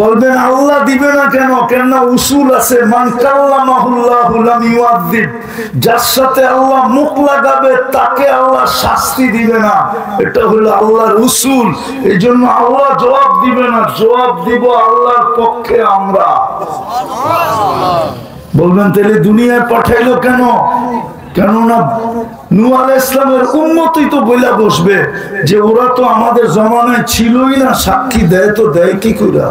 বলবেন আল্লাহ দিবে না কেন? কেননা উসুল আছে, মান কাল্লামাহুল্লাহু লাম ইউআযিব, যার সাথে আল্লাহ মুখ লাগাবে তাকে আল্লাহ শাস্তি দিবে না, এটা হলো আল্লাহর উসুল। এই জন্য আল্লাহ জবাব দিবে না, জবাব দিব আল্লাহর পক্ষে আমরা। বলবেন তাহলে দুনিয়ায় পাঠাইলো কেন? কেননা নূহ আলাইহিস সালামের উম্মতই তো বইলা বসবে যে ওরা তো আমাদের জমানায় ছিলই না, সাক্ষী দেয় তো দেয় কি করে?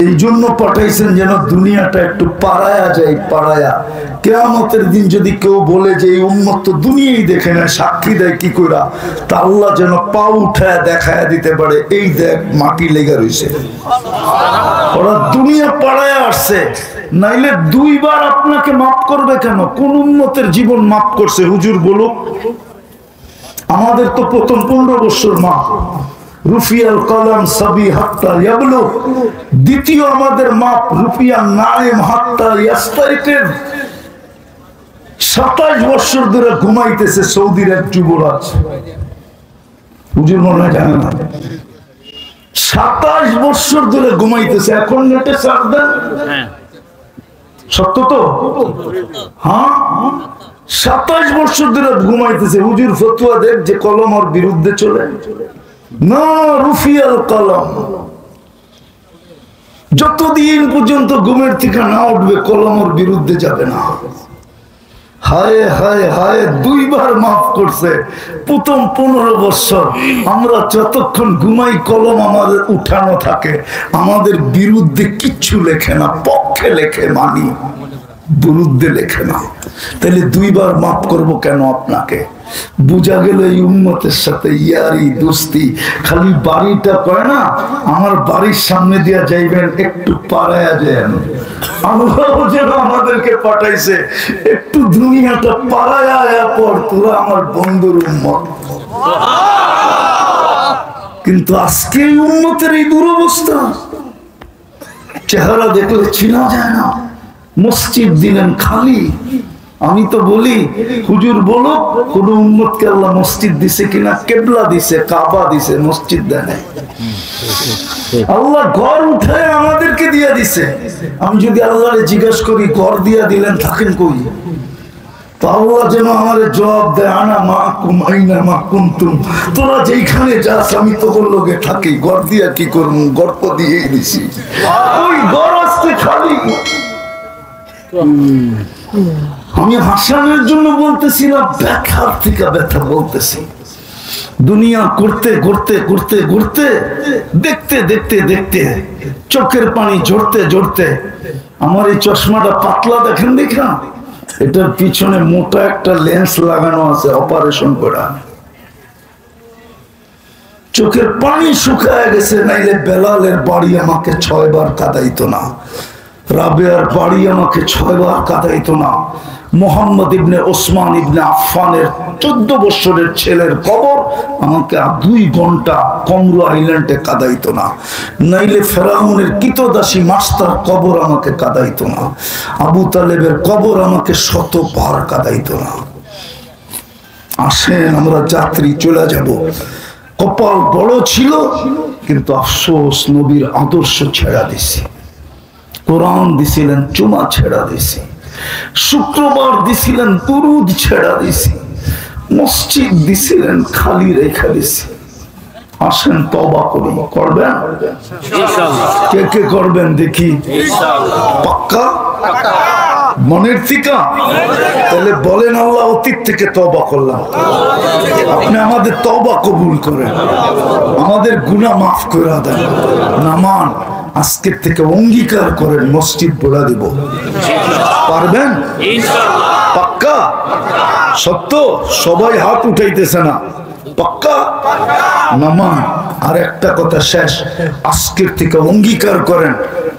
এই জন্য পাঠাইছেন যেন দুনিয়াটা একটু পাড়ায়া যায়, পাড়ায়া। কিয়ামতের দিন যদি কেউ বলে যে এই উম্মত তো দুনিয়াই দেখে না, সাক্ষী দেয় কি করে, তা আল্লাহ যেন পা উঠায় দেখায় দিতে পারে, এই দেখ মাটি লেগে রয়েছে, ওরা দুনিয়া পাড়ায় আসছে। নাইলে দুইবার আপনাকে মাফ করবে কেন? কোন উম্মতের জীবন মাফ করছে হুজুর বলুক? আমাদের তো প্রথম 15 বছর মাফ, রুফিয়াল কলম সাবি হাত্তা ইয়াবলু। দ্বিতীয় আমাদের মাপ রুফিয়াল নাইম হাত্তা ইয়াস্তাইকির। 27 বছর ধরে ঘুমাইতেছে সৌদির এক যুবরাজ, হুজুর মনে হয় জানে না, 27 বছর ধরে ঘুমাইতেছে। এখন নেটে সার্চ দেন, সত্য তো? হ্যাঁ, 27 বছর ধরে ঘুমাইতেছে। হুজুর ফতোয়া দেখ যে কলম ওর বিরুদ্ধে চলে না, রুফিয়াল কলম। যতদিন পর্যন্ত ঘুমের থেকে না উঠবে কলম ওর বিরুদ্ধে যাবে না। হায় হায় হায়, দুইবার মাফ করছে প্রথম 15 বছর। আমরা যতক্ষণ ঘুমাই কলম আমাদের উঠানো থাকে, আমাদের বিরুদ্ধে কিচ্ছু লেখে না, পক্ষে লেখে, মানি, বিরুদ্ধে লেখে না। তাহলে দুইবার মাফ করব কেন আপনাকে? বুঝা গেল এই উম্মতের সাথে ইয়ারি দোস্তি। খালি বাড়িটা কয় না, আমার বাড়ির সামনে দিয়া যাইবেন, একটু পাড়ায়া যান। আল্লাহ যেন আমাদেরকে পাঠাইছে একটু দুনিয়াটা পাড়ায়া আয়া পর, তোরা আমার বন্ধুর উম্মত। কিন্তু আজকে এই উম্মতের এই দুরবস্থা, চেহারা দেখলে চিনা যায় না। মসজিদ দিলেন খালি। আমি তো বলি হুজুর বলো কোন উম্মতকে আল্লাহ মসজিদ দিছে কিনা? কেবলা দিছে, কাবা দিছে, মসজিদ দেয় নাই। আল্লাহ ঘর উঠায় আমাদেরকে দিয়া দিছে। আমি যদি আল্লাহরে জিজ্ঞাসা করি ঘর দিয়া দিলেন, থাকেন কই? তো আল্লাহ যেন আমাদের জবাব দেয়, আনা মাকুম আইনা মা কুনতুম। তোরা যেখানে যাস আমি তোর লগে থাকি, ঘর দিয়া কি করব? ঘর তো দিয়েই দিছি, ওই ঘর আসতে খালি। আমি হাসানের জন্য বলতেছি না, ব্যথার থেকে ব্যথা বলতেছি। দুনিয়া করতে ঘুরতে ঘুরতে ঘুরতে, দেখতে দেখতে দেখতে, চোখের পানি ঝরতে ঝরতে, আমার এই চশমাটা পাতলা দেখেন, দেখা এটার পিছনে মোটা একটা লেন্স লাগানো আছে, অপারেশন করা। চোখের পানি শুকায় গেছে, নাইলে বেলালের বাড়ি আমাকে 6 বার কাঁদাইতো না, রাবেয়ার বাড়ি আমাকে 6 বার কাঁদাইতো না, মোহাম্মদ ইবনে ওসমান ইবনে আফফানের 14 বছরের ছেলের কবর আমাকে 2 ঘন্টা কমরু আইল্যান্ডে কাঁদাইতো না, নাইলে ফেরাউনের কিতদাসী মাস্টার কবর আমাকে কাঁদাইতো না, আবু তালেবের কবর আমাকে 100 বার কাঁদাইতো না। আসেন আমরা যাত্রী, চলে যাব। কপাল বড় ছিল, কিন্তু আফসোস নবীর আদর্শ ছেড়া দিছি। কোরআন দিছিলেন, চুমা ছেড়া দিছি। শুক্রবার দিছিলেন, দুরুদ ছেড়া দিছি। মসজিদ দিছিলেন, খালি রেখা দিছি। আসেন তওবা করি। করবেন? কে কে করবেন দেখি? পাক্কা মনের থেকে? তাহলে বলেন আল্লাহ অতীত থেকে তওবা করলাম, আপনি আমাদের তওবা কবুল করেন, আমাদের গুনাহ মাফ করে দেন। নামান আজকের থেকে অঙ্গীকার করেন মসজিদ বলা দিব। পারবেন? পাক্কা? সত্য? সবাই হাত উঠাইতেছে না, পাক্কা? নামান। আর একটা কথা শেষ, আজকের থেকে অঙ্গীকার করেন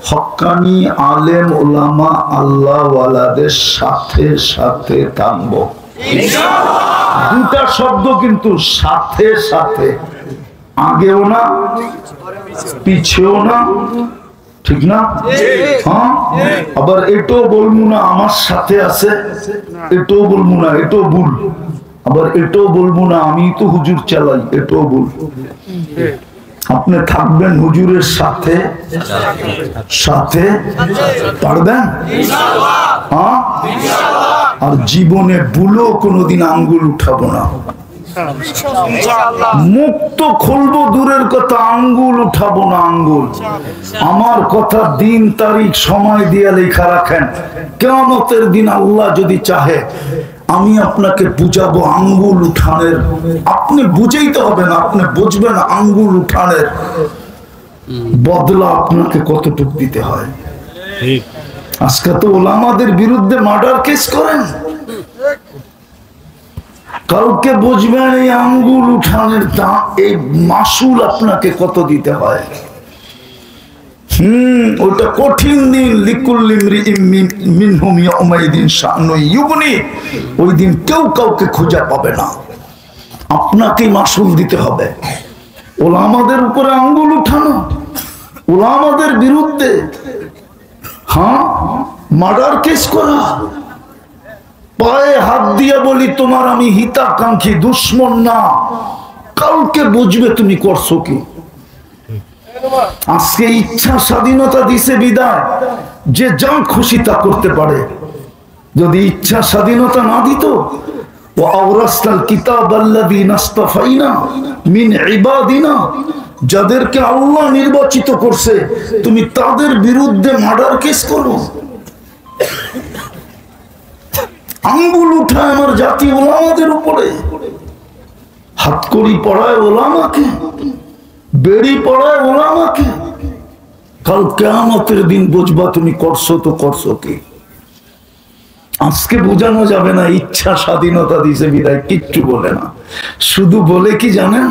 হক্কানি আলেম ওলামা আল্লাহ ওয়ালাদের সাথে সাথে থাকবো। দুটা শব্দ কিন্তু, সাথে সাথে, আগেও না পিছেও না, ঠিক না? হ্যাঁ, আবার এটাও বলবো না আমার সাথে আছে, এটাও বলবো না, এটাও ভুল। আবার এটাও বলবো না আমি তো হুজুর চালাই, এটাও ভুল। আপনি থাকবেন হুজুরের সাথে সাথে, পারবেন? আর জীবনে ভুলেও কোনোদিন আঙ্গুল উঠাবো না। মুখ তো খুলবো দূরের কথা, আঙ্গুল উঠাবো না। আঙ্গুল আমার কথা দিন তারিখ সময় দিয়ে লেখা রাখেন। কিয়ামতের দিন আল্লাহ যদি চাহে আমি আপনাকে বুঝাবো আঙ্গুল উঠানের। আপনি বুঝাইতে হবে না, আপনি বুঝবেন আঙ্গুল উঠানের বদলা আপনাকে কতটুকু দিতে হয়। আজকে তো ওলামাদের বিরুদ্ধে মার্ডার কেস করেন, কাউকে বুঝবেন এই আঙ্গুল উঠানের দাম, এই মাসুল আপনাকে কত দিতে হয়। ওটা কঠিন দিন। লিকুল্লি ইমরিইম মিনহুম ইয়াউমাইদিন শাআনুন ইউগনি। ওই দিন কেউ কাউকে খুঁজে পাবে না, আপনাকেই মাসুল দিতে হবে। ওলামাদের উপরে আঙ্গুল উঠানো, ওলামাদের বিরুদ্ধে মার্ডার কেস করা। পায়ে হাত দিয়ে বলি তোমার আমি হিতাকাঙ্ক্ষী, দুশ্মন না। কালকে বুঝবে তুমি করছো কি। আজকে ইচ্ছা স্বাধীনতা দিছে বিদায় যে যা খুশি তা করতে পারে। যদি ইচ্ছা স্বাধীনতা না দিত, ওয়াওরাসনাল কিতাবাল্লাযীনা ইসতাফাইনা মিন ইবাদিনা, যাদেরকে আল্লাহ নির্বাচিত করছে, তুমি তাদের বিরুদ্ধে মার্ডার কেস করো। আঙ্গুল উঠায় আমার জাতি ওলামাদের উপরে, হাতকড়ি পড়ায় ওলামাকে, বেড়ি পড়ায় ওলামাকে। কাল কিয়ামতের দিন বুঝবা তুমি করছো তো করছো কি। আজকে বোঝানো যাবে না ইচ্ছা স্বাধীনতা দিছে বিদায়, কিচ্ছু বলে না। শুধু বলে কি জানেন,